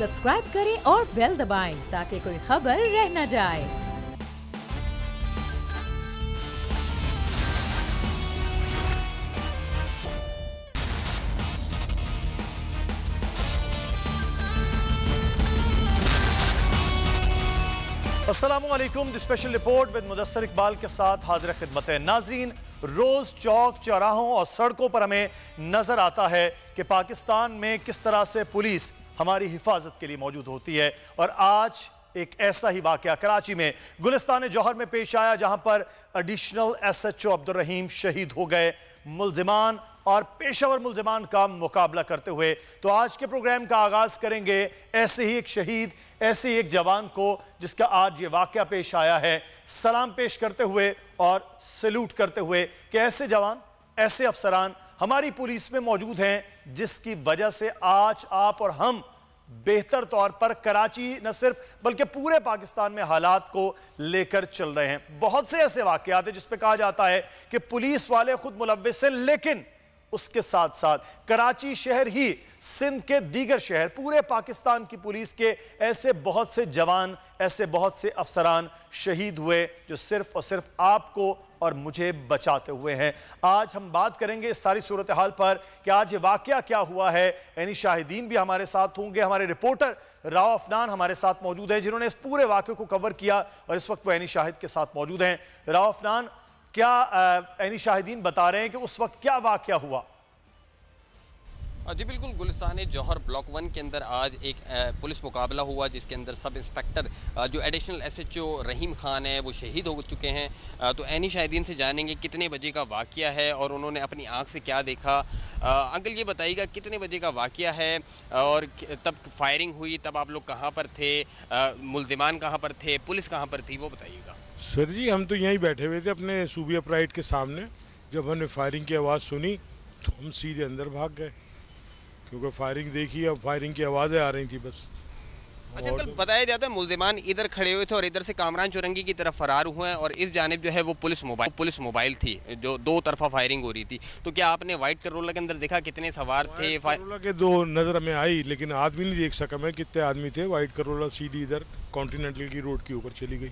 Subscribe करें और bell दबाएं ताकि कोई खबर रह न जाए। अस्सलामुअलैकुम। The special report with Mudassar Iqbal के साथ हाजिर खिदमत है। नाज़रीन, रोज चौक चौराहों और सड़कों पर हमें नजर आता है कि पाकिस्तान में किस तरह से पुलिस हमारी हिफाजत के लिए मौजूद होती है। और आज एक ऐसा ही वाकया कराची में गुलिस्तान जौहर में पेश आया, जहां पर एडिशनल SHO अब्दुल रहीम शहीद हो गए। मुल्जिमान और पेशावर मुल्जिमान का मुकाबला करते हुए तो आज के प्रोग्राम का आगाज करेंगे ऐसे ही एक शहीद, ऐसे ही एक जवान को जिसका आज ये वाकया पेश आया है, सलाम पेश करते हुए और सैल्यूट करते हुए कि ऐसे जवान, ऐसे अफसरान हमारी पुलिस में मौजूद हैं जिसकी वजह से आज आप और हम बेहतर तौर पर कराची न सिर्फ बल्कि पूरे पाकिस्तान में हालात को लेकर चल रहे हैं। बहुत से ऐसे वाकयात हैं जिसपे कहा जाता है कि पुलिस वाले खुद मुलव्विस हैं, लेकिन उसके साथ साथ कराची शहर ही सिंध के दीगर शहर, पूरे पाकिस्तान की पुलिस के ऐसे बहुत से जवान, ऐसे बहुत से अफसरान शहीद हुए जो सिर्फ और सिर्फ आपको और मुझे बचाते हुए हैं। आज हम बात करेंगे इस सारी सूरत हाल पर कि आज ये वाकया क्या हुआ है। एनी शाहिदीन भी हमारे साथ होंगे, हमारे रिपोर्टर राव अफनान हमारे साथ मौजूद हैं जिन्होंने इस पूरे वाकये को कवर किया और इस वक्त वो एनी शाहिद के साथ मौजूद हैं। राव अफनान, क्या एनी शाहिदीन बता रहे हैं कि उस वक्त क्या वाकया हुआ? जी बिल्कुल, गुलिस्तान जौहर ब्लॉक 1 के अंदर आज एक पुलिस मुकाबला हुआ जिसके अंदर सब इंस्पेक्टर जो एडिशनल SHO रहीम खान है वो शहीद हो चुके हैं। तो एनी शाहिदीन से जानेंगे कितने बजे का वाकया है और उन्होंने अपनी आंख से क्या देखा। अंकल ये बताइएगा कितने बजे का वाकया है और तब फायरिंग हुई, तब आप लोग कहाँ पर थे, मुल्जिमान कहाँ पर थे, पुलिस कहाँ पर थी, वो बताइएगा। सर जी, हम तो यहीं बैठे हुए थे अपने सूबिया प्राइड के सामने। जब हमने फायरिंग की आवाज़ सुनी तो हम सीधे अंदर भाग गए क्योंकि फायरिंग देखी और फायरिंग की आवाज़ें आ रही थी बस। अच्छा अंकल, बताया जाता है मुल्जिमान इधर खड़े हुए थे और इधर से कामरान चुरंगी की तरफ फरार हुए हैं और इस जानिब जो है वो पुलिस मोबाइल थी जो दो तरफा फायरिंग हो रही थी। तो क्या आपने वाइट करोला के अंदर देखा कितने सवार थे? करोला के दो नज़र में आई लेकिन आदमी नहीं देख सका मैं कितने आदमी थे। वाइट करोला सीधी इधर कॉन्टिनेंटल की रोड के ऊपर चली गई।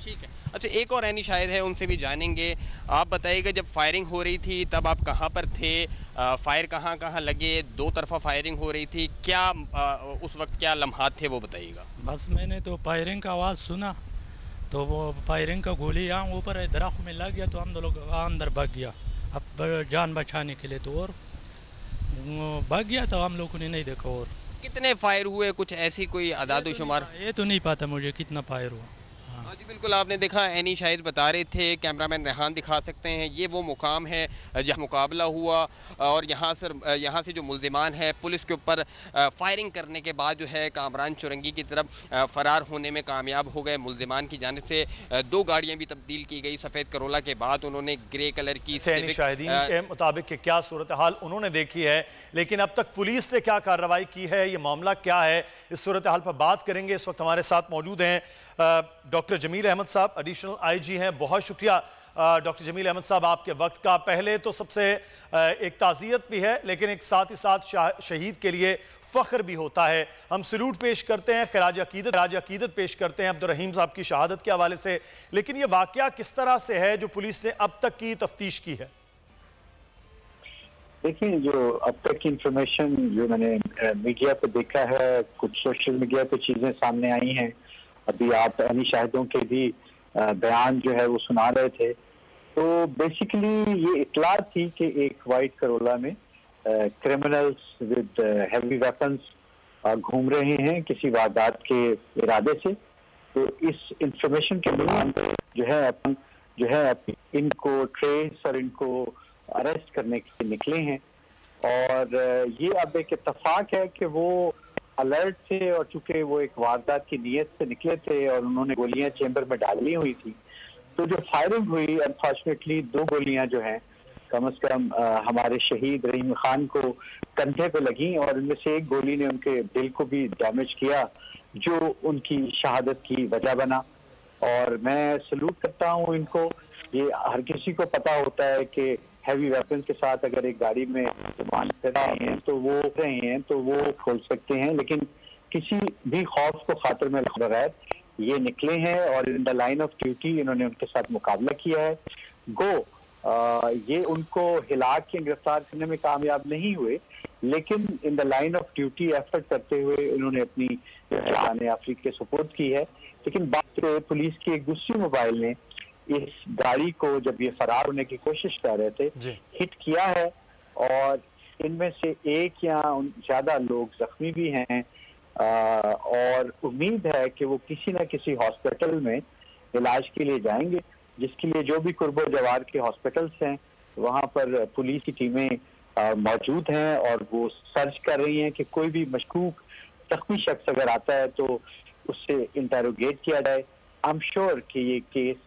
ठीक है। अच्छा, एक और एनी शायद है, उनसे भी जानेंगे। आप बताइएगा जब फायरिंग हो रही थी तब आप कहाँ पर थे, फायर कहाँ कहाँ लगे, दो तरफा फायरिंग हो रही थी, क्या उस वक्त क्या लम्हात थे वो बताइएगा। बस मैंने तो फायरिंग का आवाज़ सुना तो वो फायरिंग का गोली यहाँ ऊपर दरख्त में लग गया तो हम लोग अंदर भाग गया अब जान बचाने के लिए। तो और भाग गया तो हम लोगों ने नहीं देखा। और कितने फायर हुए, कुछ ऐसी कोई अदाद शुमार? ये तो नहीं पता मुझे कितना फायर हुआ। जी बिल्कुल, आपने देखा एनी शाहिद बता रहे थे, कैमरामैन रेहान दिखा सकते हैं, ये वो मुकाम है जहाँ मुकाबला हुआ और यहाँ से जो मुल्जिमान है पुलिस के ऊपर फायरिंग करने के बाद जो है कामरान चुरंगी की तरफ फ़रार होने में कामयाब हो गए। मुल्जिमान की जानिब से दो गाड़ियाँ भी तब्दील की गई। सफ़ेद करोला के बाद उन्होंने ग्रे कलर की शाहिदीन के मुताबिक कि क्या सूरत हाल उन्होंने देखी है, लेकिन अब तक पुलिस ने क्या कार्रवाई की है, ये मामला क्या है, इस सूरत हाल पर बात करेंगे। इस वक्त हमारे साथ मौजूद हैं डॉक्टर जमील अहमद साहब, एडिशनल IG हैं। बहुत शुक्रिया डॉक्टर जमील अहमद साहब आपके वक्त का। पहले तो सबसे एक ताज़ियत भी है लेकिन एक साथ ही साथ शहीद के लिए फ़ख्र भी होता है। हम सलूट पेश करते हैं, खराज अकीदत पेश करते हैं अब्दुल रहीम साहब की शहादत के हवाले से। लेकिन ये वाकया किस तरह से है जो पुलिस ने अब तक की तफ्तीश की है? देखिए, जो अब तक की इंफॉर्मेशन जो मैंने मीडिया पे देखा है, कुछ सोशल मीडिया पे चीज़ें सामने आई हैं, अभी आप एनी शाहिदों के भी बयान जो है वो सुना रहे थे। तो बेसिकली ये इतला थी कि एक वाइट करोला में क्रिमिनल्स विद हैवी वेपन्स घूम रहे हैं किसी वारदात के इरादे से। तो इस इंफॉर्मेशन के दौरान जो है इनको ट्रेस और इनको अरेस्ट करने के लिए निकले हैं। और ये अब एक इत्तेफाक है कि वो अलर्ट थे और चूंकि वो एक वारदात की नीयत से निकले थे और उन्होंने गोलियां चेंबर में डाली हुई थी, तो जो फायरिंग हुई अनफॉर्चुनेटली दो गोलियां जो हैं कम से कम हमारे शहीद रहीम खान को कंधे पे लगी और इनमें से एक गोली ने उनके दिल को भी डैमेज किया जो उनकी शहादत की वजह बना। और मैं सलूट करता हूँ इनको। ये हर किसी को पता होता है कि हैवी वेपन के साथ अगर एक गाड़ी में इस्तेमाल कर रहे हैं तो वो खोल सकते हैं, लेकिन किसी भी खौफ को खातिर में रखे बगैर ये निकले हैं और in the line of duty इन्होंने उनके साथ मुकाबला किया है। ये उनको हिला के गिरफ्तार करने में कामयाब नहीं हुए, लेकिन in the line of duty effort करते हुए उन्होंने अपनी जान आफरीद के सपोर्ट की है। लेकिन बात पुलिस की एक दूसरी मोबाइल ने इस गाड़ी को जब ये फरार होने की कोशिश कर रहे थे हिट किया है और इनमें से एक या ज्यादा लोग जख्मी भी हैं और उम्मीद है कि वो किसी न किसी हॉस्पिटल में इलाज के लिए जाएंगे, जिसके लिए जो भी कुर्बो जवार के हॉस्पिटल्स हैं वहां पर पुलिस की टीमें मौजूद हैं और वो सर्च कर रही हैं कि कोई भी मशकूक जख्मी शख्स अगर आता है तो उससे इंटरोगेट किया जाए। आई एम श्योर कि ये केस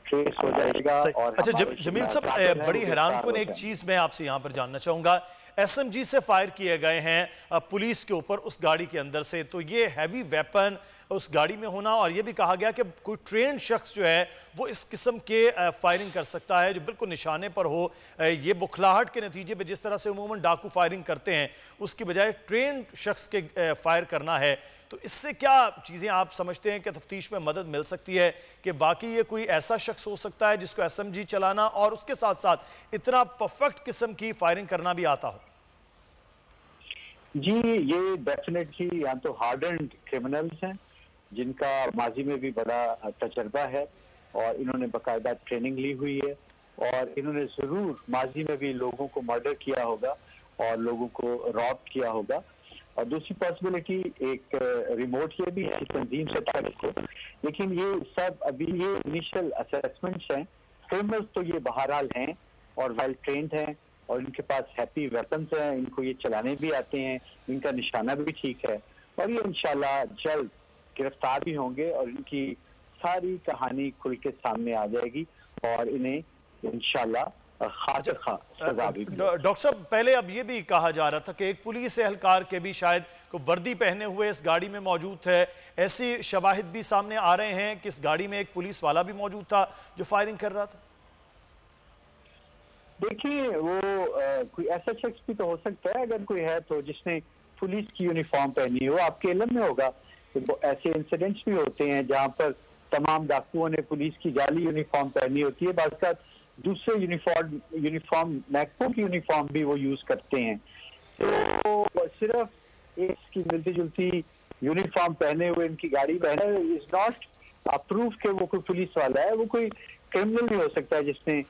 ट्रेस हो जाएगा। और अच्छा जमील साहब, बड़ी हैरानकुन एक चीज मैं आपसे यहाँ पर जानना चाहूंगा, एसएमजी से फायर किए गए हैं पुलिस के ऊपर उस गाड़ी के अंदर से, तो ये हैवी वेपन उस गाड़ी में होना और ये भी कहा गया कि कोई ट्रेंड शख्स जो है वो इस किस्म के फायरिंग कर सकता है जो बिल्कुल निशाने पर हो। ये बुखलाहट के नतीजे पे जिस तरह से उमूमन डाकू फायरिंग करते हैं उसकी बजाय ट्रेंड शख्स के फायर करना है, तो इससे क्या चीज़ें आप समझते हैं कि तफ्तीश में मदद मिल सकती है कि वाकई ये कोई ऐसा शख्स हो सकता है जिसको एसएमजी चलाना और उसके साथ साथ इतना परफेक्ट किस्म की फायरिंग करना भी आता हो? जी, ये डेफिनेटली या तो हार्डन्ड क्रिमिनल्स हैं जिनका माजी में भी बड़ा तजर्बा है और इन्होंने बाकायदा ट्रेनिंग ली हुई है और इन्होंने जरूर माजी में भी लोगों को मर्डर किया होगा और लोगों को रॉब किया होगा। और दूसरी पॉसिबिलिटी एक रिमोट ये भी है तंजीम से ताल्लुक हो, लेकिन ये सब अभी ये इनिशियल असेसमेंट्स हैं। क्रिमिनल्स तो ये बहरहाल हैं और वेल ट्रेंड हैं और इनके पास हैप्पी वेपन्स हैं, इनको ये चलाने भी आते हैं, इनका निशाना भी ठीक है और ये इंशाल्लाह जल्द गिरफ्तार भी होंगे और इनकी सारी कहानी खुल के सामने आ जाएगी और इन्हें इंशाल्लाह सजा भी। डॉक्टर साहब, पहले अब ये भी कहा जा रहा था कि एक पुलिस एहलकार के भी शायद को वर्दी पहने हुए इस गाड़ी में मौजूद थे, ऐसी शवाहिद भी सामने आ रहे हैं कि इस गाड़ी में एक पुलिस वाला भी मौजूद था जो फायरिंग कर रहा था। देखिए वो कोई ऐसा शख्स भी तो हो सकता है, अगर कोई है तो जिसने पुलिस की यूनिफॉर्म पहनी हो। आपके इल्म में होगा तो ऐसे इंसिडेंट्स भी होते हैं जहां पर तमाम डाकुओं ने पुलिस की जाली यूनिफॉर्म पहनी होती है, बात दूसरे यूनिफॉर्म महकमों की यूनिफॉर्म भी वो यूज करते हैं। तो सिर्फ इसकी मिलती जुलती यूनिफॉर्म पहने हुए इनकी गाड़ी पहने इज नॉट अप्रूव के वो कोई पुलिस वाला है। वो कोई क्रिमिनल भी हो सकता है जिसने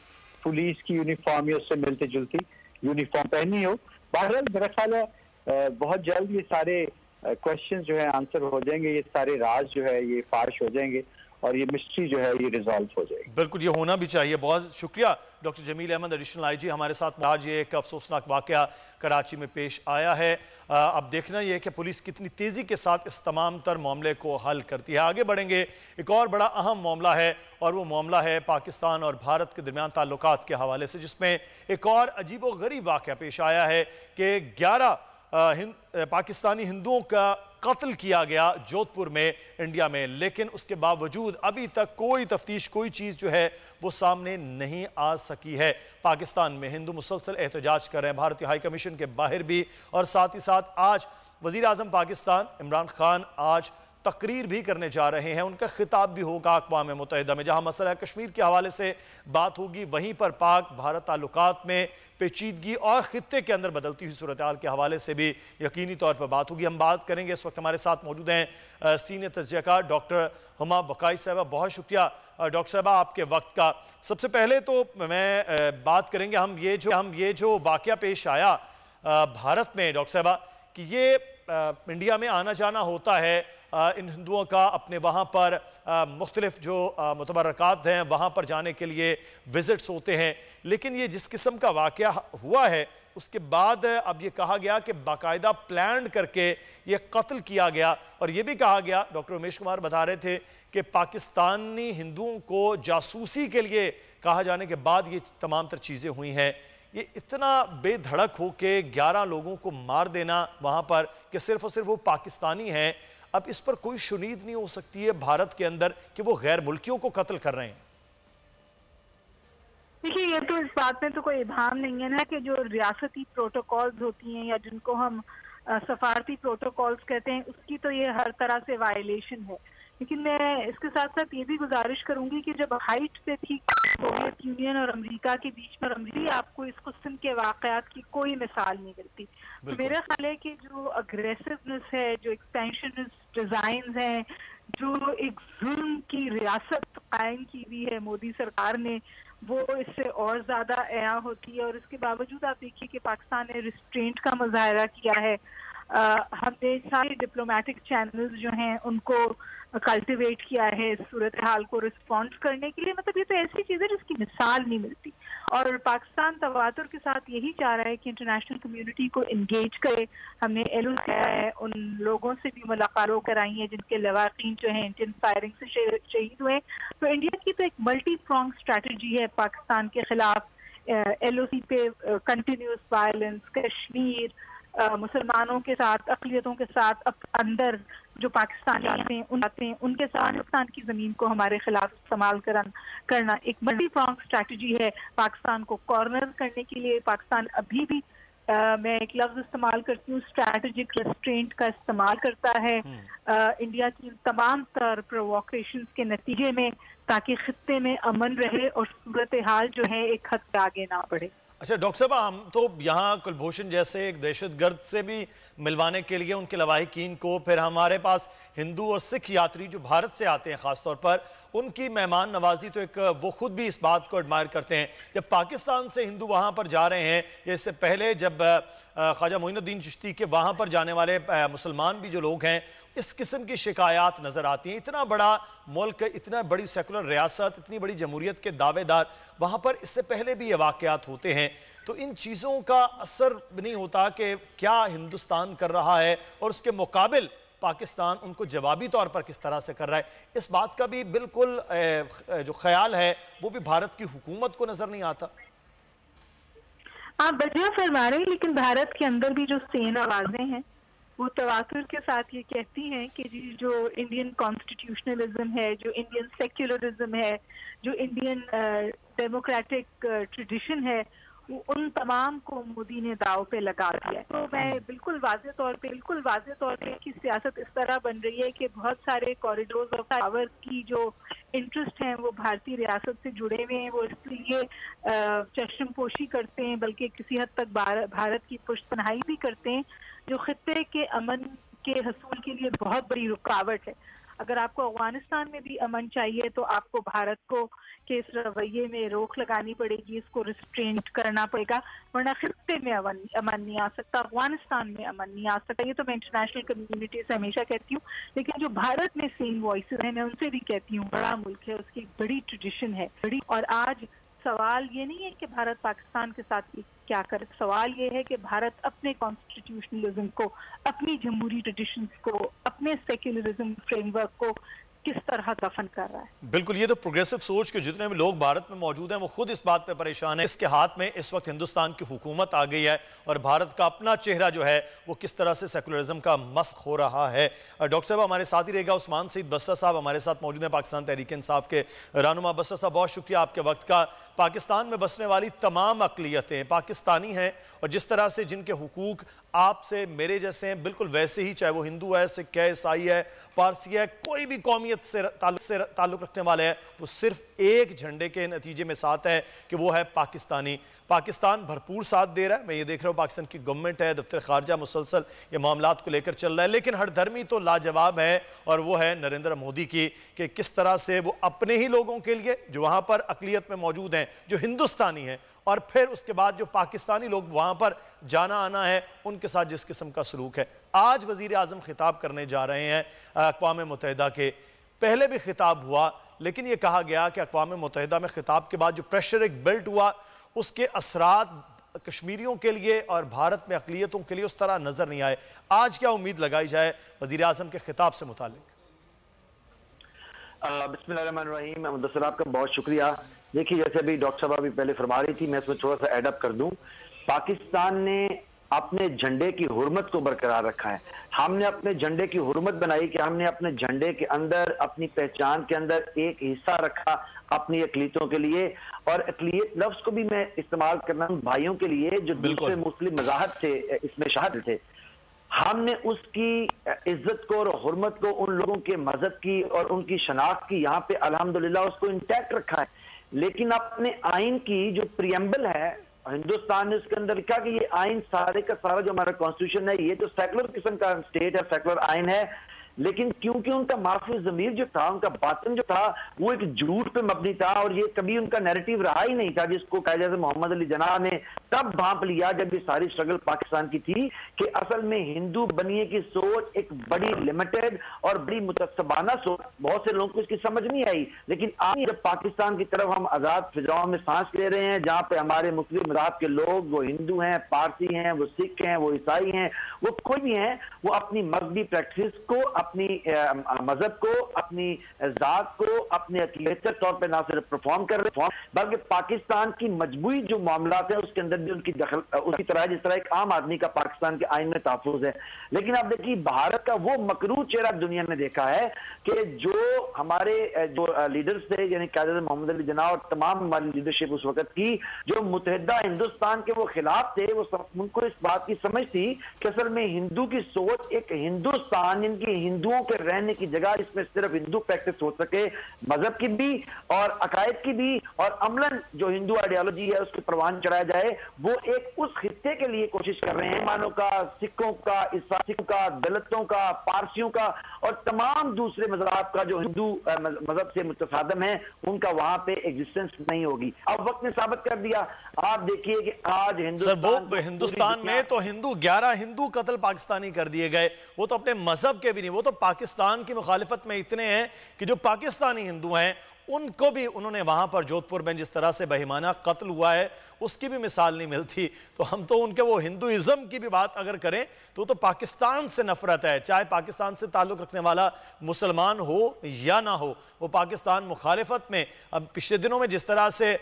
पुलिस की यूनिफॉर्म या उससे मिलती जुलती यूनिफॉर्म पहनी हो। बहरहाल मेरा ख्याल है बहुत जल्द ये सारे क्वेश्चन जो है आंसर हो जाएंगे, ये सारे राज जो है ये फाश हो जाएंगे और ये मिस्ट्री जो है ये रिजॉल्व हो जाएगी। बिल्कुल, ये होना भी चाहिए। बहुत शुक्रिया doctor Jameel Ahmed, additional IG हमारे साथ। आज ये एक अफसोसनाक वाकया कराची में पेश आया है। अब देखना ये है कि पुलिस कितनी तेज़ी के साथ इस तमाम तर मामले को हल करती है। आगे बढ़ेंगे, एक और बड़ा अहम मामला है और वो मामला है पाकिस्तान और भारत के दरमियान ताल्लुकात के हवाले से, जिसमें एक और अजीबो गरीब वाकया पेश आया है कि 11 पाकिस्तानी हिंदुओं का कत्ल किया गया जोधपुर में इंडिया में, लेकिन उसके बावजूद अभी तक कोई तफ्तीश, कोई चीज़ जो है वो सामने नहीं आ सकी है। पाकिस्तान में हिंदू मुसलसल एहतजाज कर रहे हैं, भारतीय हाई कमीशन के बाहर भी, और साथ ही साथ आज वज़ीर आज़म पाकिस्तान इमरान खान आज तकरीर भी करने जा रहे हैं। उनका खिताब भी होगा अक़वाम मुत्तहिदा में, जहाँ मसला कश्मीर के हवाले से बात होगी, वहीं पर पाक भारत ताल्लुकात में पेचीदगी और ख़ित्ते के अंदर बदलती हुई सूरत हाल के हवाले से भी यकीनी तौर पर बात होगी। हम बात करेंगे। इस वक्त हमारे साथ मौजूद हैं सीनियर तजज़ियाकार डॉक्टर हुमा बकाई साहबा। बहुत शुक्रिया डॉक्टर साहबा आपके वक्त का। सबसे पहले तो मैं बात करेंगे हम ये जो वाक़या पेश आया भारत में डॉक्टर साहबा कि ये इंडिया में आना जाना होता है इन हिंदुओं का, अपने वहाँ पर मुख्तलिफ जो मुतबर्रकात हैं वहाँ पर जाने के लिए विज़िट्स होते हैं, लेकिन ये जिस किस्म का वाक़या हुआ है उसके बाद अब ये कहा गया कि बाकायदा प्लान करके ये कत्ल किया गया। और ये भी कहा गया, डॉक्टर उमेश कुमार बता रहे थे कि पाकिस्तानी हिंदुओं को जासूसी के लिए कहा जाने के बाद ये तमाम तर चीज़ें हुई हैं। ये इतना बेधड़क हो के 11 लोगों को मार देना वहाँ पर कि सिर्फ और सिर्फ वो पाकिस्तानी हैं, अब इस पर कोई शुनीद नहीं हो सकती है भारत के अंदर कि वो गैर मुल्कियों को कत्ल कर रहे हैं? देखिए, ये तो इस बात में तो कोई इबाम नहीं है ना कि जो रियासती प्रोटोकॉल्स होती हैं या जिनको हम सफारती प्रोटोकॉल्स कहते हैं, उसकी तो ये हर तरह से वायलेशन है। लेकिन मैं इसके साथ साथ ये भी गुजारिश करूंगी कि जब हाइट पे थी सोवियत यूनियन और अमेरिका के बीच में, अमरीकी आपको इस किस्म के वाकयात की कोई मिसाल नहीं मिलती। तो मेरा ख्याल है कि जो अग्रेसिवनेस है, जो एक्सपेंशनिस्ट डिजाइन हैं, जो एक जुल्म की रियासत कायम की हुई है मोदी सरकार ने, वो इससे और ज्यादा अया होती है। और इसके बावजूद आप देखिए कि पाकिस्तान ने रिस्ट्रेंट का मुजाहरा किया है। हमने सारे डिप्लोमेटिक चैनल्स जो हैं उनको कल्टिवेट किया है इस सूरत हाल को रिस्पॉन्ड करने के लिए। मतलब ये तो ऐसी चीज़ है जिसकी मिसाल नहीं मिलती। और पाकिस्तान तवातुर के साथ यही चाह रहा है कि इंटरनेशनल कम्युनिटी को इंगेज करे। हमने एलओ किया है, उन लोगों से भी मुलाकातें कराई हैं जिनके लवाकीन जो हैं इंडियन फायरिंग से शहीद हुए। तो इंडिया की तो एक मल्टी प्रोंग स्ट्रैटेजी है पाकिस्तान के खिलाफ, एलओसी पे कंटिन्यूस वायलेंस, कश्मीर, मुसलमानों के साथ, अक़लियतों के साथ अंदर जो पाकिस्तान आते हैं उनके साथ पाकिस्तान की ज़मीन को हमारे खिलाफ इस्तेमाल करना एक मल्टी प्रोंग स्ट्रैटेजी है। पाकिस्तान को कॉर्नर करने के लिए पाकिस्तान अभी भी मैं एक लफ्ज़ इस्तेमाल करती हूँ, स्ट्रैटेजिक रेस्ट्रेंट का इस्तेमाल करता है इंडिया की तमाम तर प्रोवोकेशंस के नतीजे में, ताकि खित्ते में अमन रहे और सूरत हाल जो है एक हद से आगे ना बढ़े। अच्छा डॉक्टर साहब, हम तो यहाँ कुलभूषण जैसे एक दहशतगर्द से भी मिलवाने के लिए उनके लवाहिकीन को, फिर हमारे पास हिंदू और सिख यात्री जो भारत से आते हैं ख़ासतौर पर, उनकी मेहमान नवाजी, तो एक वो खुद भी इस बात को एडमायर करते हैं। जब पाकिस्तान से हिंदू वहाँ पर जा रहे हैं, या इससे पहले जब ख्वाजा मोइनुद्दीन चिश्ती के वहाँ पर जाने वाले मुसलमान भी जो लोग हैं, इस किस्म की शिकायत नज़र आती हैं। इतना बड़ा मुल्क, इतना बड़ी सेकुलर रियासत, इतनी बड़ी जमहूरियत के दावेदार, वहाँ पर इससे पहले भी ये वाक़यात होते हैं। तो इन चीज़ों का असर नहीं होता कि क्या हिंदुस्तान कर रहा है और उसके मुकाबिल पाकिस्तान उनको जवाबी तौर पर किस तरह से कर रहा है? इस बात का भी बिल्कुल जो ख्याल है वो भी भारत की हुकूमत को नज़र नहीं आता। आप बढ़िया फरमा रहे हैं, लेकिन भारत के अंदर भी जो सेन आवाजें हैं वो तवातुर के साथ ये कहती हैं कि जो इंडियन कॉन्स्टिट्यूशनलिज्म है, जो इंडियन सेक्युलरिज्म है, जो इंडियन डेमोक्रेटिक ट्रेडिशन है, उन तमाम को मोदी ने दाव पे लगा दिया। तो मैं बिल्कुल वाज़े तौर पे की सियासत इस तरह बन रही है कि बहुत सारे कॉरिडोर्स ऑफ पावर की जो इंटरेस्ट हैं वो भारतीय रियासत से जुड़े हुए हैं। वो इसलिए चश्मपोशी करते हैं, बल्कि किसी हद तक भारत की पुष्टपनाही भी करते हैं, जो खित्ते के अमन के हसूल के लिए बहुत बड़ी रुकावट है। अगर आपको अफगानिस्तान में भी अमन चाहिए तो आपको भारत को के इस रवैये में रोक लगानी पड़ेगी, इसको रिस्ट्रेंट करना पड़ेगा, वरना खित्ते में अमन नहीं आ सकता, अफगानिस्तान में अमन नहीं आ सकता। ये तो मैं इंटरनेशनल कम्युनिटी से हमेशा कहती हूँ। लेकिन जो भारत में सेम वॉइसेस हैं, मैं उनसे भी कहती हूँ, बड़ा मुल्क है, उसकी बड़ी ट्रेडिशन है, और आज सवाल ये नहीं है कि भारत पाकिस्तान के साथ क्या करे, सवाल ये है कि भारत अपने कॉन्स्टिट्यूशनलिज्म को, अपनी जमहूरी ट्रेडिशंस को, अपने सेक्युलरिज्म फ्रेमवर्क को किस तरह दफन कर रहा है। बिल्कुल, ये तो प्रोग्रेसिव सोच के जितने भी लोग भारत में मौजूद हैं वो खुद इस बात पे परेशान है। इसके हाथ में इस वक्त हिंदुस्तान की हुकूमत आ गई है और भारत का अपना चेहरा जो है वो किस तरह से सेकुलरिज्म का मस्क हो रहा है। डॉक्टर साहब हमारे साथ ही रहेगा। उस्मान सईद बसरा साहब हमारे साथ मौजूद हैं, पाकिस्तान तहरीक इंसाफ के रहनुमा। बसरा साहब, बहुत शुक्रिया आपके वक्त का। पाकिस्तान में बसने वाली तमाम अक़लियतें पाकिस्तानी हैं और जिस तरह से जिनके हुकूक आपसे मेरे जैसे हैं, बिल्कुल वैसे ही, चाहे वो हिंदू है, सिख है, ईसाई है, पारसी है, कोई भी कौमियत से ताल्लुक़ रखने वाले हैं, वो सिर्फ एक झंडे के नतीजे में साथ है कि वो है पाकिस्तानी। पाकिस्तान भरपूर साथ दे रहा है। मैं ये देख रहा हूँ पाकिस्तान की गवर्नमेंट है, दफ्तर खारजा मुसलसल ये मामलात को लेकर चल रहा है। लेकिन हरधर्मी तो लाजवाब है और वो है नरेंद्र मोदी की, कि किस तरह से वो अपने ही लोगों के लिए जो वहाँ पर अक़लियत में मौजूद हैं, जो हिंदुस्तानी हैं, और फिर उसके बाद जो पाकिस्तानी लोग वहाँ पर जाना आना है, उनके साथ जिस किस्म का सलूक है। आज वज़ीर आज़म खिताब करने जा रहे हैं अक़वाम मुत्तहिदा के। पहले भी खिताब हुआ, लेकिन ये कहा गया कि अक़वाम मुत्तहिदा में खिताब के बाद जो प्रेशर एक बिल्ट हुआ, उसके असरात कश्मीरियों के लिए और भारत में अक़लियतों के लिए उस तरह नज़र नहीं आए। आज क्या उम्मीद लगाई जाए वज़ीर आज़म के खिताब से मुतालिक? बिस्मिल्लाहिर्रहमानिर्रहीम। मुदस्सिर आपका बहुत शुक्रिया। देखिए, जैसे अभी डॉक्टर साहब अभी पहले फरमा रही थी, मैं इसमें थोड़ा सा एडअप कर दूं। पाकिस्तान ने अपने झंडे की हुर्मत को बरकरार रखा है। हमने अपने झंडे की हुर्मत बनाई कि हमने अपने झंडे के अंदर, अपनी पहचान के अंदर एक हिस्सा रखा अपनी अक़लियतों के लिए। और अक़लियत लफ्ज़ को भी मैं इस्तेमाल करना हूं भाइयों के लिए जो दूसरे मुस्लिम मज़ाहब से इसमें शामिल थे। हमने उसकी इज्जत को और हुर्मत को, उन लोगों के मजहब की और उनकी शनाख्त की यहाँ पे अल्हम्दुलिल्लाह उसको इंटैक्ट रखा है। लेकिन अपने आइन की जो प्रियम्बल है, हिंदुस्तान ने उसके अंदर लिखा कि ये आइन सारे का सारा जो हमारा कॉन्स्टिट्यूशन है ये तो सेकुलर किस्म का स्टेट है, सेकुलर आइन है, लेकिन क्योंकि उनका माफी ज़मीर जो था, उनका बातन जो था, वो एक झूठ पे मबनी था और ये कभी उनका नैरेटिव रहा ही नहीं था, जिसको कायदे मोहम्मद अली जिन्ना ने तब भांप लिया जब ये सारी स्ट्रगल पाकिस्तान की थी कि असल में हिंदू बनिए की सोच एक बड़ी लिमिटेड और बड़ी मुतस्सबाना सोच, बहुत से लोगों को इसकी समझ नहीं आई। लेकिन आज जब पाकिस्तान की तरफ हम आजाद फिजाओं में सांस ले रहे हैं, जहां पे हमारे मुस्लिम मज़हब के लोग, वो हिंदू हैं, पारसी हैं, वो सिख हैं, वो ईसाई हैं, वो कोई भी हैं, वो अपनी मजहबी प्रैक्टिस को, अपनी मजहब को, अपनी जात को, अपने बेहतर तौर पर ना सिर्फ परफॉर्म कर रहे हैं, बल्कि पाकिस्तान की मजबूरी जो मामला है उसके अंदर भी उनकी दखल उसी तरह जिस तरह एक आम आदमी का पाकिस्तान के आइन में तहफ़्फ़ुज़ है। लेकिन आप देखिए भारत का वो मकरूह चेहरा दुनिया ने देखा है कि जो हमारे जो लीडर्स थे, यानी कायदे मोहम्मद अली जिन्ना और तमाम हमारी लीडरशिप उस वक्त की, जो मुत्तहिदा हिंदुस्तान के वो खिलाफ थे, वो सब उनको इस बात की समझ थी कि असल में हिंदू की सोच एक हिंदुस्तान, इनकी हिंदुओं के रहने की जगह जिसमें सिर्फ हिंदू प्रैक्टिस हो सके, मजहब की भी और अकायद की भी, और अमलन जो हिंदू आइडियोलॉजी है उसकी परवान चढ़ाया जाए, वो एक उस हिस्से के लिए कोशिश कर रहे हैं, मानों का, सिखों का, ईसाइयों का, दलितों का, पारसियों का और तमाम दूसरे मज़हब का जो हिंदू मजहब से मुतसादम है, उनका वहां पे एग्जिस्टेंस नहीं होगी। अब वक्त ने साबित कर दिया। आप देखिए कि आज हिंदुस्तान में तो 11 हिंदू कत्ल पाकिस्तानी कर दिए गए, वो तो अपने मजहब के भी नहीं, वो तो पाकिस्तान की मुखालिफत में इतने हैं कि जो पाकिस्तानी हिंदू हैं उनको भी उन्होंने वहां पर जोधपुर में जिस तरह से बेईमाना कत्ल हुआ है उसकी भी मिसाल नहीं मिलती। तो हम तो उनके वो हिंदुइज्म की भी बात अगर करें तो पाकिस्तान से नफरत है, चाहे पाकिस्तान से ताल्लुक़ रखने वाला मुसलमान हो या ना हो, वो पाकिस्तान मुखालिफत में। अब पिछले दिनों में जिस तरह से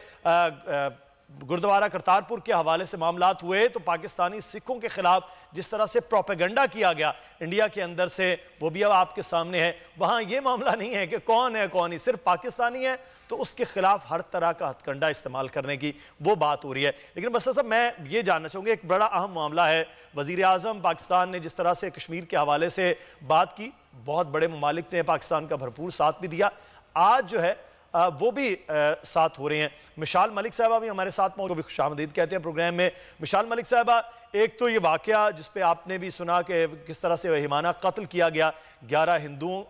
गुरुद्वारा करतारपुर के हवाले से मामलात हुए, तो पाकिस्तानी सिखों के खिलाफ जिस तरह से प्रोपेगेंडा किया गया इंडिया के अंदर से, वो भी अब आपके सामने है। वहाँ ये मामला नहीं है कि कौन है कौन नहीं, सिर्फ पाकिस्तानी है तो उसके खिलाफ हर तरह का हथकंडा इस्तेमाल करने की वो बात हो रही है। लेकिन बस साहब मैं ये जानना चाहूँगा, एक बड़ा अहम मामला है, वज़ीर आज़म पाकिस्तान ने जिस तरह से कश्मीर के हवाले से बात की, बहुत बड़े ममालिक ने पाकिस्तान का भरपूर साथ भी दिया, आज जो है वो भी साथ हो रहे हैं। मिशाल मलिक साहबा भी हमारे साथ मौजूद, भी खुशामदीद कहते हैं प्रोग्राम में। मिशाल मलिक साहबा, एक तो ये वाकया जिस पे आपने भी सुना कि किस तरह से वहीमाना कत्ल किया गया 11 हिंदुओं,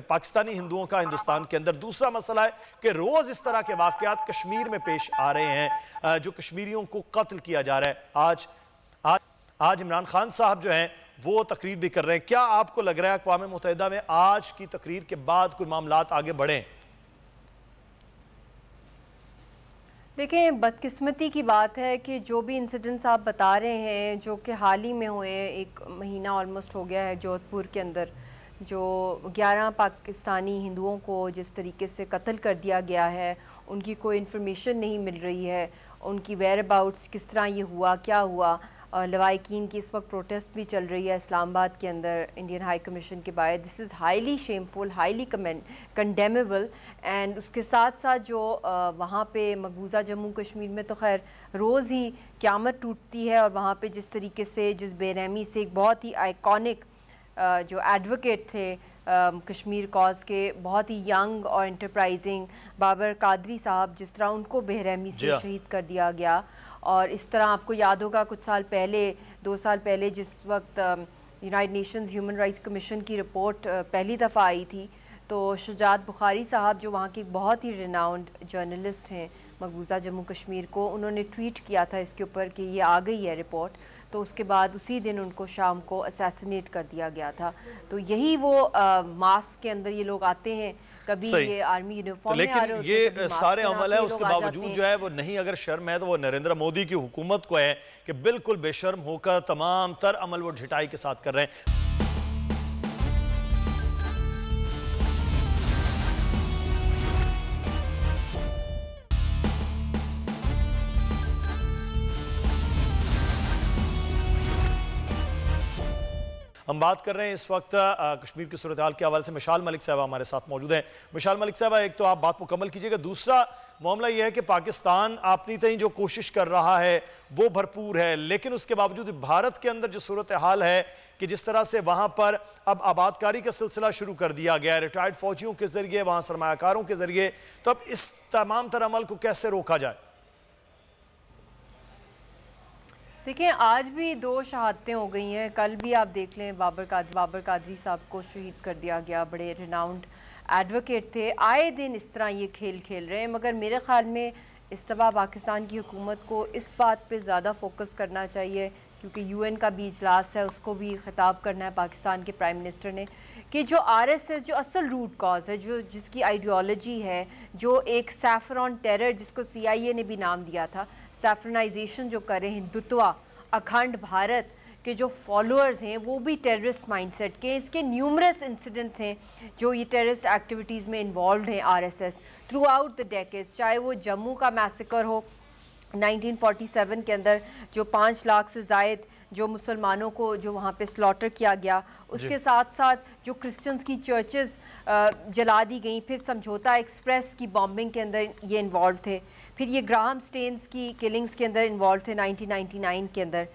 पाकिस्तानी हिंदुओं का हिंदुस्तान के अंदर। दूसरा मसला है कि रोज़ इस तरह के वाकयात कश्मीर में पेश आ रहे हैं, जो कश्मीरियों को कत्ल किया जा रहा है। आज इमरान खान साहब जो हैं वो तकरीर भी कर रहे हैं। क्या आपको लग रहा है अक़वाम मुत्तहिदा में आज की तकरीर के बाद कोई मामलात आगे बढ़ें? देखें, बदकिस्मती की बात है कि जो भी इंसिडेंट्स आप बता रहे हैं, जो कि हाल ही में हुए, एक महीना ऑलमोस्ट हो गया है, जोधपुर के अंदर जो 11 पाकिस्तानी हिंदुओं को जिस तरीके से कत्ल कर दिया गया है, उनकी कोई इन्फॉर्मेशन नहीं मिल रही है, उनकी वेयर अबाउट्स किस तरह ये हुआ, क्या हुआ। लवाकिन की इस वक्त प्रोटेस्ट भी चल रही है इस्लामाबाद के अंदर इंडियन हाई कमीशन के बाहर। This is highly shameful, highly condemnable. And उसके साथ साथ जो वहाँ पे मकबूजा जम्मू कश्मीर में तो खैर रोज़ ही क़यामत टूटती है, और वहाँ पे जिस तरीके से, जिस बेरहमी से एक बहुत ही आइकॉनिक जो एडवोकेट थे कश्मीर कॉज के, बहुत ही यंग और इंटरप्राइजिंग बाबर कादरी साहब, जिस तरह उनको बेरहमी से शहीद कर दिया गया। और इस तरह आपको याद होगा कुछ साल पहले, 2 साल पहले, जिस वक्त United Nations human rights commission की रिपोर्ट पहली दफ़ा आई थी, तो शुजात बुखारी साहब जो वहाँ के बहुत ही रिनाउंड जर्नलिस्ट हैं मकबूजा जम्मू कश्मीर को, उन्होंने ट्वीट किया था इसके ऊपर कि ये आ गई है रिपोर्ट। तो उसके बाद उसी दिन उनको शाम को असैसिनेट कर दिया गया था। तो यही वो मास्क के अंदर ये लोग आते हैं, कभी ये आर्मी यूनिफॉर्म में आ रहे होते हैं, लेकिन ये सारे अमल है, उसके बावजूद जो है वो नहीं, अगर शर्म है तो वो नरेंद्र मोदी की हुकूमत को है कि बिल्कुल बेशर्म होकर तमाम तर अमल वो ढिठाई के साथ कर रहे हैं। हम बात कर रहे हैं इस वक्त कश्मीर की सूरत हाल के हवाले से। मिशाल मलिक साहबा हमारे साथ मौजूद हैं। मिशाल मलिक साहबा, एक तो आप बात मुकम्मल कीजिएगा, दूसरा मामला यह है कि पाकिस्तान अपनी तय जो कोशिश कर रहा है वो भरपूर है, लेकिन उसके बावजूद भारत के अंदर जो सूरत हाल है कि जिस तरह से वहां पर अब आबादकारी का सिलसिला शुरू कर दिया गया है रिटायर्ड फौजियों के जरिए, वहां सरमायाकारों के जरिए, तो अब इस तमाम तरह अमल को कैसे रोका जाए? देखिए, आज भी 2 शहादतें हो गई हैं। कल भी आप देख लें, बाबर कादरी साहब को शहीद कर दिया गया। बड़े रिनाउंड एडवोकेट थे। आए दिन इस तरह ये खेल खेल रहे हैं, मगर मेरे ख्याल में इस दफ़ा पाकिस्तान की हुकूमत को इस बात पे ज़्यादा फोकस करना चाहिए, क्योंकि UN का भी इजलास है, उसको भी ख़िताब करना है पाकिस्तान के प्राइम मिनिस्टर ने, कि जो RSS जो असल रूट कॉज है, जो जिसकी आइडियोलॉजी है, जो एक सैफरॉन टेरर जिसको CIA ने भी नाम दिया था, सैफरनाइजेशन जो करे, हिंदुत्व, अखंड भारत के जो फॉलोअर्स हैं वो भी टेररिस्ट माइंडसेट के। इसके न्यूमरस इंसिडेंट्स हैं जो ये टेररिस्ट एक्टिविटीज़ में इन्वॉल्व हैं RSS through out the decades, चाहे वो जम्मू का मैसेकर हो 1947 के अंदर, जो 5 लाख से ज़ायद जो मुसलमानों को जो वहाँ पे स्लॉटर किया गया, उसके साथ साथ जो क्रिश्चियंस की चर्चेस जला दी गई, फिर समझौता एक्सप्रेस की बॉम्बिंग के अंदर ये इन्वॉल्व थे, फिर ये ग्राहम स्टेन्स की किलिंग्स के अंदर इन्वॉल्व थे 1999 के अंदर,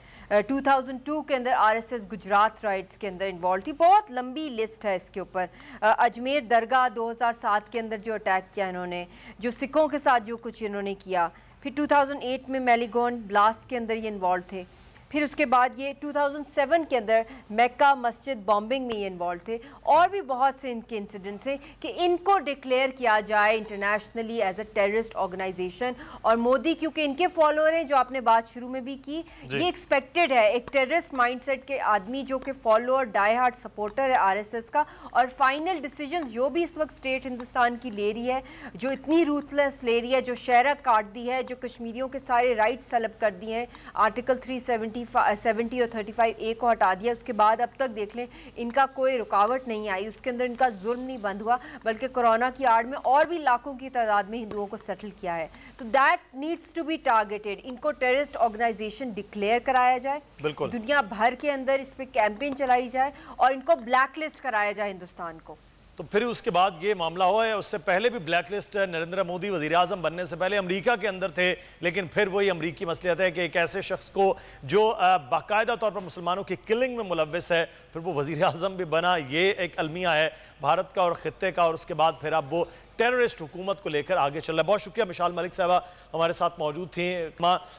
2002 के अंदर RSS गुजरात राइट्स के अंदर इन्वॉल्व थी। बहुत लंबी लिस्ट है इसके ऊपर। अजमेर दरगाह 2007 के अंदर जो अटैक किया इन्होंने, जो सिखों के साथ जो कुछ इन्होंने किया, फिर 2008 में मेलिगोन ब्लास्ट के अंदर ये इन्वॉल्व थे, फिर उसके बाद ये 2007 के अंदर मक्का मस्जिद बॉम्बिंग में ये इन्वॉल्व थे। और भी बहुत से इनके इंसिडेंट्स हैं कि इनको डिक्लेयर किया जाए internationally as a terrorist organization. और मोदी क्योंकि इनके फॉलोअर हैं, जो आपने बात शुरू में भी की, ये एक्सपेक्टेड है एक टेररिस्ट माइंडसेट के आदमी जो कि फॉलोअर डाई हार्ड सपोर्टर है RSS का, और फाइनल डिसीजन जो भी इस वक्त स्टेट हिंदुस्तान की ले रही है, जो इतनी रूथलेस ले रही है, जो शहरा काट दी है, जो कश्मीरियों के सारे राइट्स तलब कर दिए हैं, आर्टिकल 370 और 35A को हटा दिया, उसके बाद अब तक देख लें इनका कोई रुकावट नहीं आई, उसके अंदर इनका जुल्म नहीं बंद हुआ, बल्कि कोरोना की आड़ में और भी लाखों की तादाद में हिंदुओं को सेटल किया है। तो that needs to be targeted. इनको टेररिस्ट ऑर्गेनाइजेशन डिक्लेयर कराया जाए, दुनिया भर के अंदर इस पर कैंपेन चलाई जाए और इनको ब्लैक लिस्ट कराया जाए हिंदुस्तान को। तो फिर उसके बाद ये मामला हुआ है। उससे पहले भी ब्लैक लिस्ट नरेंद्र मोदी वज़ीर आज़म बनने से पहले अमेरिका के अंदर थे, लेकिन फिर वही अमेरिकी मसलियत है कि एक ऐसे शख्स को जो बाकायदा तौर पर मुसलमानों की किलिंग में मुलव्वस है, फिर वो वज़ीर आज़म भी बना। ये एक अलमिया है भारत का और ख़ित्ते का, और उसके बाद फिर अब वो टेररिस्ट हुकूमत को लेकर आगे चल रहा है। बहुत शुक्रिया, मिशाल मलिक साहबा हमारे साथ मौजूद थी।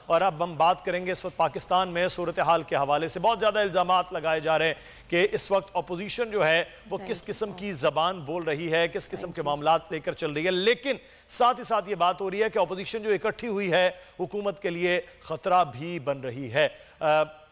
और अब हम बात करेंगे इस वक्त पाकिस्तान में सूरत हाल के हवाले से। बहुत ज़्यादा इल्ज़ामात लगाए जा रहे हैं कि इस वक्त अपोजिशन जो है वो किस किस्म की ज़बान बोल रही है, किस किस्म के मामलात लेकर चल रही है, लेकिन साथ ही साथ ये बात हो रही है कि अपोजिशन जो इकट्ठी हुई है हुकूमत के लिए ख़तरा भी बन रही है।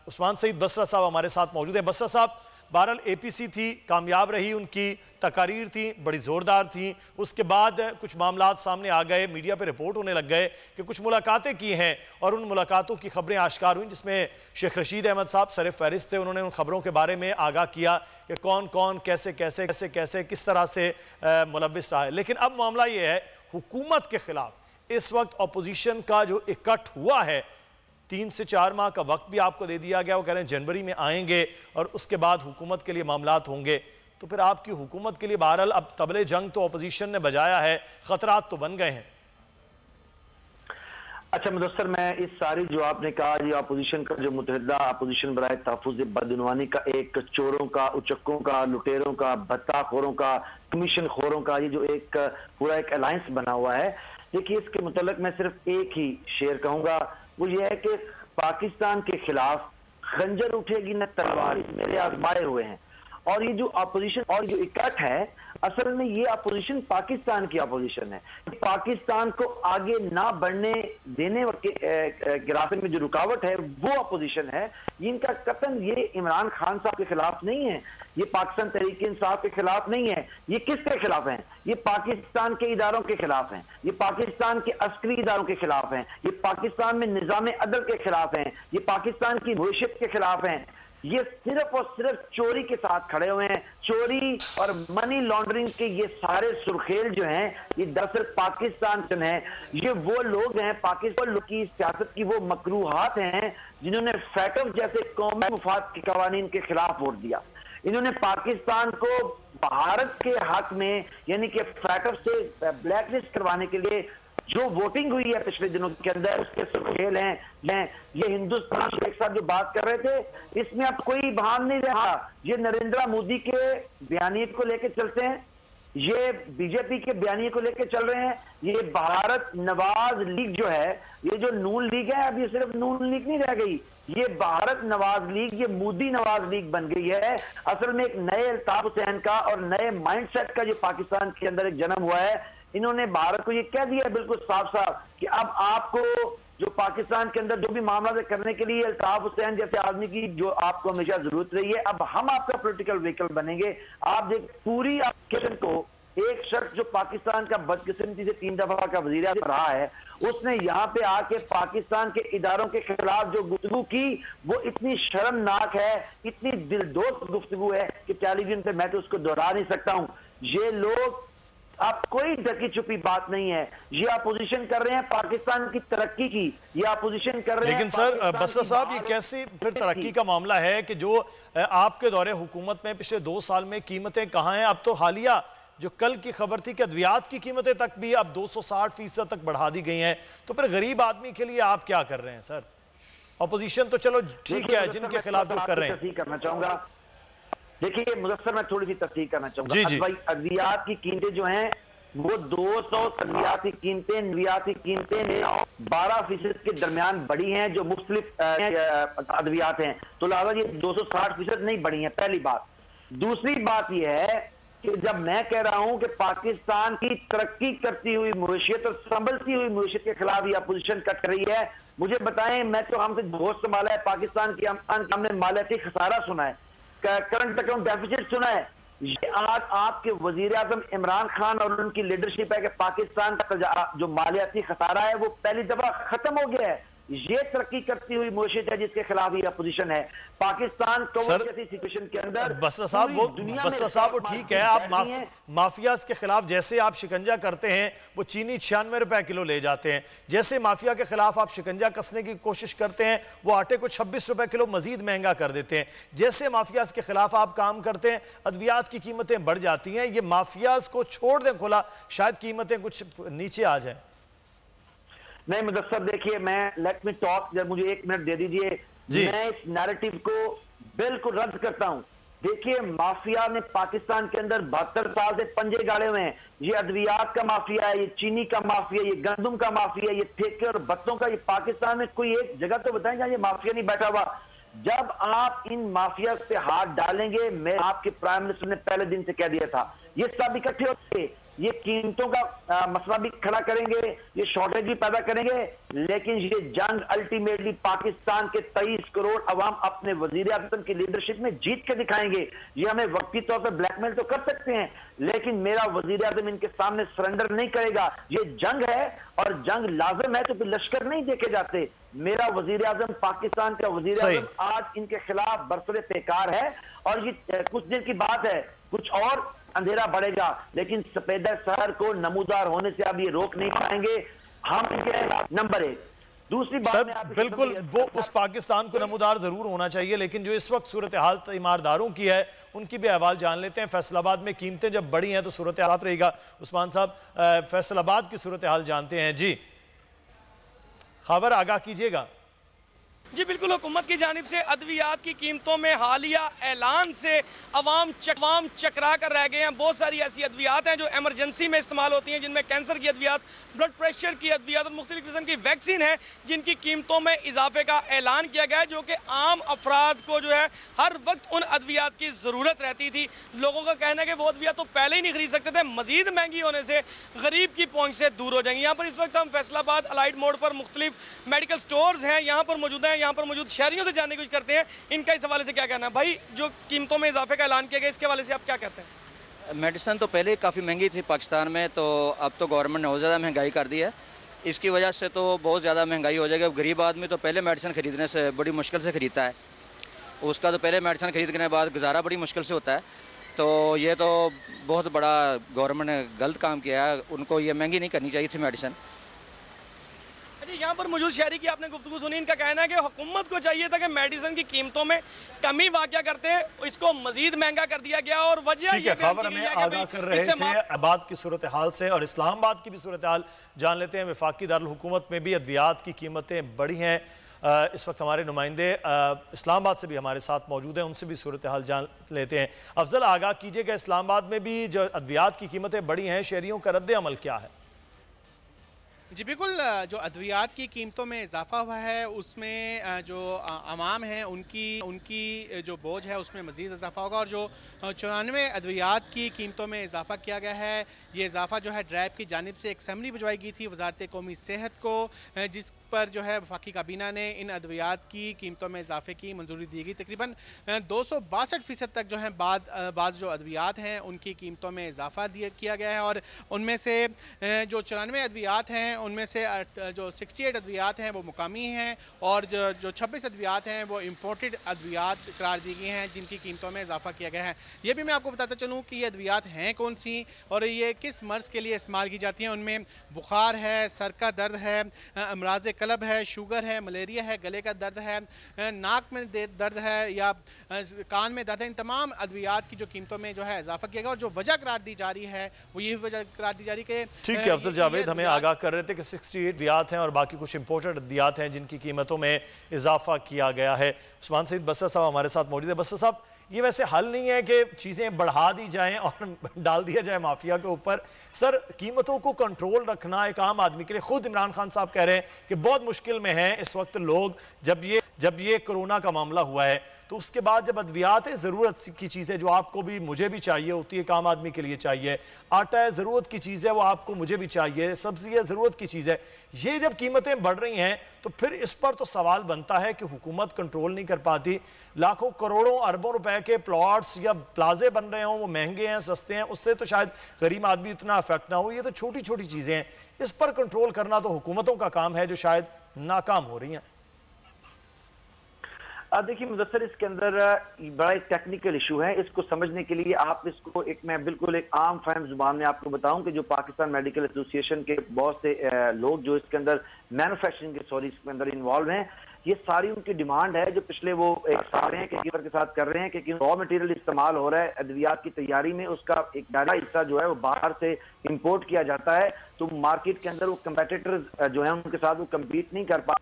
उस्मान सईद बसरा साहब हमारे साथ मौजूद हैं। बसरा साहब, बहरहाल APC थी, कामयाब रही, उनकी तकारीर थी, बड़ी ज़ोरदार थी। उसके बाद कुछ मामलात सामने आ गए, मीडिया पे रिपोर्ट होने लग गए कि कुछ मुलाकातें की हैं और उन मुलाकातों की खबरें आश्कार हुई, जिसमें शेख रशीद अहमद साहब सर फहरिस्त थे। उन्होंने उन खबरों के बारे में आगाह किया कि कौन कौन कैसे कैसे कैसे कैसे किस तरह से मुलव्विस रहा है। लेकिन अब मामला ये है, हुकूमत के खिलाफ इस वक्त अपोजिशन का जो इकट्ठ हुआ है, 3 से 4 माह का वक्त भी आपको दे दिया गया। वो कह रहे हैं जनवरी में आएंगे और उसके बाद हुकूमत के लिए मामलात होंगे। तो फिर आपकी हुकूमत के लिए बहरहाल अब तबले जंग तो अपोजिशन ने बजाया है, खतरात तो बन गए हैं। अच्छा मुदस्सर, मैं इस सारी जो आपने कहा, ये अपोजिशन का जो मुतहदा अपोजिशन बराए तहफ़्फ़ुज़ बदउनवानी का एक चोरों का, उचक्कों का, लुटेरों का, भत्ताखोरों का, कमीशन खोरों का ये जो एक पूरा एक अलायंस बना हुआ है, देखिए इसके मुतल्लिक़ मैं सिर्फ एक ही शेर कहूँगा, वो ये है कि पाकिस्तान के खिलाफ खंजर उठेगी न तलवार, मेरे आजमाए हुए हैं। और ये जो अपोजिशन और जो इकट्ठ है, असल में ये अपोजिशन पाकिस्तान की अपोजिशन है। पाकिस्तान को आगे ना बढ़ने देने के रास्ते में जो रुकावट है वो अपोजिशन है। इनका कतन ये इमरान खान साहब के खिलाफ नहीं है, ये पाकिस्तान तहरीक इंसाफ के खिलाफ नहीं है। ये किसके खिलाफ है? ये पाकिस्तान के इदारों के खिलाफ हैं, ये पाकिस्तान के अस्करी इदारों के खिलाफ हैं, ये पाकिस्तान में निजाम अदल के खिलाफ हैं, ये पाकिस्तान की भविष्यत के खिलाफ हैं। ये सिर्फ और सिर्फ चोरी के साथ खड़े हुए हैं। चोरी और मनी लॉन्ड्रिंग के ये सारे सुर्खेल जो हैं, ये दरअसल पाकिस्तान है। ये वो लोग हैं, पाकिस्तान लोग की सियासत की वो मकरूहात हैं जिन्होंने फैटफ जैसे कौमी मुफाद के कवानीन के खिलाफ वोट दिया। इन्होंने पाकिस्तान को भारत के हक में यानी कि फैटफ से ब्लैकलिस्ट करवाने के लिए जो वोटिंग हुई है पिछले दिनों के अंदर, उसके सुखेल हैं। ये हिंदुस्तान शेख साहब जो बात कर रहे थे, इसमें अब कोई भान नहीं रहा। ये नरेंद्र मोदी के बयानिए को लेकर चलते हैं, ये बीजेपी के बयानिए को लेकर चल रहे हैं। ये भारत नवाज लीग जो है, ये जो नून लीग है, अब ये सिर्फ नून लीग नहीं रह गई, ये भारत नवाज लीग, ये मोदी नवाज लीग बन गई है। असल में एक नए अल्ताफ हुसैन का और नए माइंडसेट का जो पाकिस्तान के अंदर एक जन्म हुआ है। इन्होंने भारत को ये कह दिया बिल्कुल साफ साफ कि अब आपको जो पाकिस्तान के अंदर जो भी मामला करने के लिए अल्ताफ हुसैन जैसे आदमी की जो आपको हमेशा जरूरत रही है, अब हम आपका पॉलिटिकल व्हीकल बनेंगे। आप देख पूरी एप्लीकेशन को एक शख्स जो पाकिस्तान का बदकिस्मती से 3 दफा का वजीर आज़म रहा है, उसने यहाँ पे आके पाकिस्तान के इदारों के खिलाफ जो गुफ्तगू की, वो इतनी शर्मनाक है, इतनी दिलदोज गुफ्तगू है कि टेलीविजन पे मैं तो उसको दोहरा नहीं सकता हूँ। ये लोग, अब कोई ढकी छुपी बात नहीं है, ये अपोजिशन कर रहे हैं पाकिस्तान की तरक्की की, ये अपोजिशन कर रहे हैं। लेकिन सर बसरा साहब, ये कैसी फिर तरक्की का मामला है कि जो आपके दौरे हुकूमत में पिछले 2 साल में कीमतें कहाँ हैं? अब तो हालिया जो कल की खबर थी कि अद्वियात की कीमतें तक भी अब 260% तक बढ़ा दी गई हैं, तो फिर गरीब आदमी के लिए आप क्या कर रहे हैं सर? अपोजिशन तो चलो ठीक है, जिनके खिलाफ जो कर रहे हैं। करना चाहूंगा, देखिए मुदस्सर, मैं थोड़ी सी तस्दीक करना चाहूंगा। अद्वियात की कीमतें जो हैं वो 200 अद्वियात की कीमतें, नवियात की कीमतें 12% के दरमियान बढ़ी हैं, जो मुख्तलिफ अद्वियात हैं, तो लिहाजा ये 260% नहीं बढ़ी हैं, पहली बात। दूसरी बात यह है कि जब मैं कह रहा हूं कि पाकिस्तान की तरक्की करती हुई मुआशियत और संभलती हुई मुआशियत के खिलाफ ये अपोजिशन कर रही है, मुझे बताएं, मैं तो हमसे बहुत संभाला है पाकिस्तान की, हमने मालियाती खसारा सुना है, करंट अकाउंट डेफिसिट सुना है। ये आज आपके वजीर आजम इमरान खान और उनकी लीडरशिप है कि पाकिस्तान का जो मालियाती खसारा है वो पहली दफा खत्म हो गया है। ये तरक्की करती हुई मुआशियत है जिसके खिलाफ ये अपोजिशन है। पाकिस्तान जैसी सिचुएशन के अंदर बसरा साहब वो ठीक है, आप माफिया के खिलाफ जैसे आप शिकंजा करते हैं, वो चीनी 96 रुपए किलो ले जाते हैं, जैसे माफिया के खिलाफ आप शिकंजा कसने की कोशिश करते हैं, वो आटे को 26 रुपए किलो मजीद महंगा कर देते हैं। जैसे माफिया के खिलाफ आप काम करते हैं, अद्वियात की कीमतें बढ़ जाती हैं। ये माफिया को छोड़ दें खुला, शायद कीमतें कुछ नीचे आ जाए। नहीं मुदस्सर, देखिए मैं लेट मी टॉक, जब मुझे 1 मिनट दे दीजिए, मैं इस नैरेटिव को बिल्कुल रद्द करता हूं। देखिए माफिया ने पाकिस्तान के अंदर 72 साल से पंजे गाड़े हुए हैं। ये अद्वियात का माफिया है, ये चीनी का माफिया, ये गंदम का माफिया, ये ठेके और बत्तों का। ये पाकिस्तान में कोई एक जगह तो बताएं जहां ये माफिया नहीं बैठा हुआ। जब आप इन माफिया पे हाथ डालेंगे, मैं आपके प्राइम मिनिस्टर ने पहले दिन से कह दिया था, ये सब इकट्ठे होते, ये कीमतों का मसला भी खड़ा करेंगे, ये शॉर्टेज भी पैदा करेंगे, लेकिन ये जंग अल्टीमेटली पाकिस्तान के 23 करोड़ अवाम अपने वजीर आज़म की लीडरशिप में जीत के दिखाएंगे। ये हमें वक्ती तौर पर ब्लैकमेल तो कर सकते हैं, लेकिन मेरा वजीर आज़म इनके सामने सरेंडर नहीं करेगा। ये जंग है और जंग लाजिम है, तो फिर लश्कर नहीं देखे जाते। मेरा वजीर आज़म, पाकिस्तान का वजीर आज़म आज इनके खिलाफ बरसरे पेकार है, और ये कुछ दिन की बात है, कुछ और अंधेरा बढ़ेगा, लेकिन सफेद शहर को नमूदार होने से अब ये रोक नहीं पाएंगे हम इनके। नंबर 1। दूसरी बात सर बिल्कुल वो उस पाकिस्तान को नमूदार जरूर होना चाहिए, लेकिन जो इस वक्त सूरत हाल इमारदारों की है उनकी भी अहवाल जान लेते हैं। फैसलाबाद में कीमतें जब बढ़ी हैं तो सूरत हाल रहेगा। उस्मान साहब फैसलाबाद की सूरत हाल जानते हैं जी, खबर आगाह कीजिएगा। जी बिल्कुल, हुकूमत की जानिब से अद्वियात की कीमतों में हालिया ऐलान से अवाम चकरा कर रह गए हैं। बहुत सारी ऐसी अद्वियात हैं जो एमरजेंसी में इस्तेमाल होती हैं, जिनमें कैंसर की अद्वियात, ब्लड प्रेशर की अद्वियात और मुख्तलिफ किस्म की वैक्सीन है, जिनकी कीमतों में इजाफे का ऐलान किया गया है, जो कि आम अफराद को जो है हर वक्त उन अद्वियात की ज़रूरत रहती थी। लोगों का कहना है कि वो अद्वियात तो पहले ही नहीं खरीद सकते थे, मजीद महंगी होने से गरीब की पहुँच से दूर हो जाएंगी। यहाँ पर इस वक्त हम फैसलाबाद अलाइड मोड़ पर मुख्तलिफ मेडिकल स्टोर्स हैं, यहाँ पर मौजूद हैं। यहाँ पर मौजूद शहरियों से जानने की कोशिश करते हैं इनका इस हवाले से क्या कहना है। भाई, जो कीमतों में इजाफे का ऐलान किया गया, इसके हवाले से आप क्या कहते हैं? मेडिसिन तो पहले काफ़ी महंगी थी पाकिस्तान में, तो अब तो गवर्नमेंट ने बहुत ज़्यादा महंगाई कर दी है। इसकी वजह से तो बहुत ज़्यादा महंगाई हो जाएगी। अब गरीब आदमी तो पहले मेडिसिन ख़रीदने से बड़ी मुश्किल से ख़रीदता है, उसका तो पहले मेडिसिन ख़रीदने के बाद गुजारा बड़ी मुश्किल से होता है। तो ये तो बहुत बड़ा गवर्नमेंट ने गलत काम किया है, उनको ये महंगी नहीं करनी चाहिए थी मेडिसिन। जी यहाँ पर मौजूद शहरी की आपने गुफ्तगू सुनी, इनका कहना है कि हुकूमत को चाहिए था कि मेडिसिन की कीमतों में कमी वाक़या करते हैं, इसको मजीद महंगा कर दिया गया और वजह ये खबर हमें आगाह कर रहे थे आबाद की सूरत हाल से और इस्लामाबाद की भी सूरत हाल जान लेते हैं। वफाकी दारुल हुकूमत में भी अद्वियात की कीमतें बढ़ी हैं। इस वक्त हमारे नुमाइंदे इस्लामाबाद से भी हमारे साथ मौजूद हैं, उनसे भी सूरत हाल जान लेते हैं। अफजल, आगाह कीजिएगा, इस्लामाबाद में भी जो अद्वियात की कीमतें बढ़ी हैं, शहरियों का रद्द अमल क्या है? जी बिल्कुल, जो अद्वियात की कीमतों में इजाफा हुआ है उसमें जो अवाम हैं उनकी जो बोझ है उसमें मज़ीद इजाफा होगा। और जो 94 अद्वियात की कीमतों में इजाफा किया गया है, ये इजाफा जो है ड्राइव की जानिब से एक समरी भिजवाई गई थी वजारत कौमी सेहत को, जिस पर जो है वफाकी काबीना ने इन अद्वियात की कीमतों में इजाफे की मंजूरी दी गई। तकरीबन 262% तक जो है बाज़ जो अद्वियात हैं उनकी कीमतों में इजाफा किया गया है। और उनमें से जो 94 अद्वियात हैं उनमें से जो 68 अद्वियात हैं वो मुकामी हैं और जो 26 अद्वियात हैं वो इम्पोर्टेड अद्वियात करार दी गई हैं जिनकी कीमतों में इजाफा किया गया है। ये भी मैं आपको बताता चलूँ कि ये अद्वियात हैं कौन सी और ये किस मर्ज़ के लिए इस्तेमाल की जाती हैं। उनमें बुखार है, सर का दर्द है, अमराज कलब है, शुगर है, मलेरिया है, गले का दर्द है, नाक में दर्द है या कान में दर्द है। इन तमाम अद्वियात की जो कीमतों में जो है इजाफा किया गया और जो वजह करार दी जा रही है वो यही वजह करार दी जा रही है। ठीक है, अफजल जावेद हमें आगाह कर रहे थे कि 68 अद्वियात हैं और बाकी कुछ इंपोर्टेड अद्वियात हैं जिनकी कीमतों में इजाफा किया गया है। उस्मान सईद बसर साहब हमारे साथ मौजूद है। बसर साहब, ये वैसे हल नहीं है कि चीज़ें बढ़ा दी जाएं और डाल दिया जाए माफिया के ऊपर। सर, कीमतों को कंट्रोल रखना एक आम आदमी के लिए, खुद इमरान खान साहब कह रहे हैं कि बहुत मुश्किल में हैं इस वक्त लोग। जब ये कोरोना का मामला हुआ है तो उसके बाद जब अद्वियात है, ज़रूरत की चीज़ें जो आपको भी मुझे भी चाहिए होती है, एक आम आदमी के लिए चाहिए, आटा है ज़रूरत की चीज़ है, वो आपको मुझे भी चाहिए, सब्जी है ज़रूरत की चीज़ है, ये जब कीमतें बढ़ रही हैं तो फिर इस पर तो सवाल बनता है कि हुकूमत कंट्रोल नहीं कर पाती। लाखों करोड़ों अरबों रुपए के प्लॉट्स या प्लाजे बन रहे हों, वो महंगे हैं, सस्ते हैं, उससे तो शायद गरीब आदमी इतना अफेक्ट ना हो। ये तो छोटी छोटी चीज़ें हैं, इस पर कंट्रोल करना तो हुकूमतों का काम है जो शायद नाकाम हो रही हैं। देखिए मुदस्सर, इसके अंदर बड़ा एक टेक्निकल इशू है। इसको समझने के लिए आप इसको मैं बिल्कुल एक आम फहम जुबान में आपको बताऊं कि जो पाकिस्तान मेडिकल एसोसिएशन के बहुत से लोग जो इसके अंदर मैन्युफैक्चरिंग के इसके अंदर इन्वॉल्व हैं, ये सारी उनकी डिमांड है जो पिछले वो एक साल है कि के साथ कर रहे हैं कि रॉ मटेरियल इस्तेमाल हो रहा है अद्वियात की तैयारी में, उसका एक बड़ा हिस्सा जो है वो बाहर से इंपोर्ट किया जाता है। तो मार्केट के अंदर वो कंपेटिटर्स जो है उनके साथ वो कम्पीट नहीं कर पा।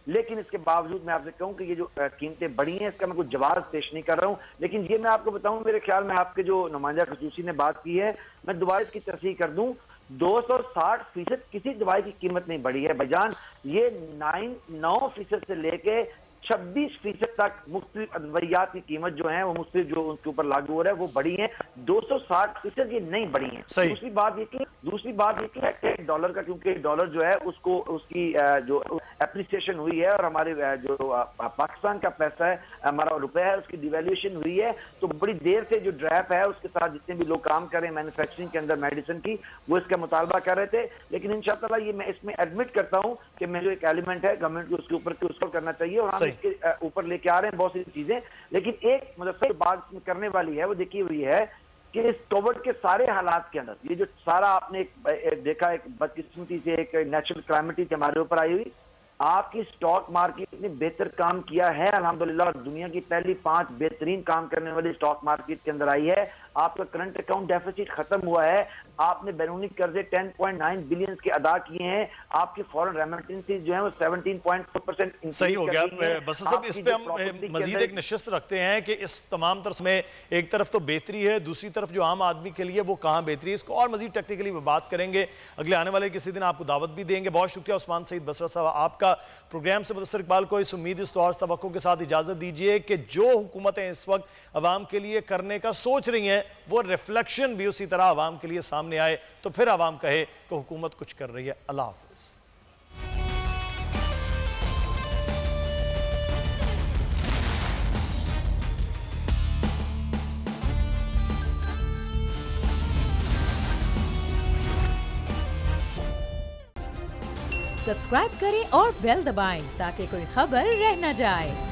लेकिन इसके बावजूद मैं आपसे कहूं कि ये जो कीमतें बढ़ी हैं इसका मैं कुछ जवाब पेश नहीं कर रहा हूं, लेकिन ये मैं आपको बताऊं, मेरे ख्याल में आपके जो नुमाइंदा खसूसी ने बात की है, मैं दोबारा इसकी तस्दीक कर दूं, 260% किसी दवाई की कीमत नहीं बढ़ी है भाईजान। ये 9% से लेके 26% तक मुख्तलिफ अद्वियात की कीमत जो है वो मुख्तलिफ जो उनके ऊपर लागू हो रहा है वो बढ़ी है, 260% ये नहीं बढ़ी है। दूसरी बात ये कि डॉलर का, क्योंकि डॉलर जो है उसको उसकी जो एप्रिसिएशन हुई है और हमारे जो पाकिस्तान का पैसा है, हमारा रुपया है, उसकी डिवेल्यूएशन हुई है, तो बड़ी देर से जो ड्रैप है उसके साथ जितने भी लोग काम कर रहे हैं मैन्युफैक्चरिंग के अंदर मेडिसिन की, वो इसका मुतालबा कर रहे थे। लेकिन इंशाअल्लाह ये मैं इसमें एडमिट करता हूँ कि मैं जो एक एलिमेंट है गवर्नमेंट को उसके ऊपर उसको करना चाहिए और हम इसके ऊपर लेके आ रहे हैं बहुत सी चीजें। लेकिन एक मतलब बात करने वाली है वो देखी हुई है कि इस कोविड के सारे हालात के अंदर ये जो सारा आपने देखा, एक बदकिस्मती से एक नेचुरल क्लाइमिटी से हमारे ऊपर आई हुई, आपकी स्टॉक मार्केट ने बेहतर काम किया है अल्हम्दुलिल्लाह। दुनिया की पहली 5 बेहतरीन काम करने वाली स्टॉक मार्केट के अंदर आई है। आपका करंट अकाउंट डेफिसिट खत्म हुआ है, आपने बैरूनी कर्जे 10.9 बिलियन के अदा किए हैं, आपकी फॉरेन रेमिटेंसेस जो है वो 17.4% सही हो गया। बस सब इस पे हम मजीद एक नशिस्त रखते हैं कि इस तमाम तरफ में एक तरफ तो बेहतरी है, दूसरी तरफ जो आम आदमी के लिए वो कहाँ बेहतरी है, इसको और मजीद टेक्निकली बात करेंगे अगले आने वाले किसी दिन, आपको दावत भी देंगे। बहुत शुक्रिया उस्मान सईद बसरा साहब आपका। प्रोग्राम से मुदस्सर इकबाल को इस उम्मीद, इस तौर तवक्को के साथ इजाजत दीजिए कि जो हुकूमतें इस वक्त अवाम के लिए करने का सोच रही हैं वो रिफ्लेक्शन भी उसी तरह अवाम के लिए सामने आए, तो फिर अवाम कहे कि हुकूमत कुछ कर रही है। अल्लाह हाफिज। सब्सक्राइब करें और बेल दबाएं ताकि कोई खबर रह न जाए।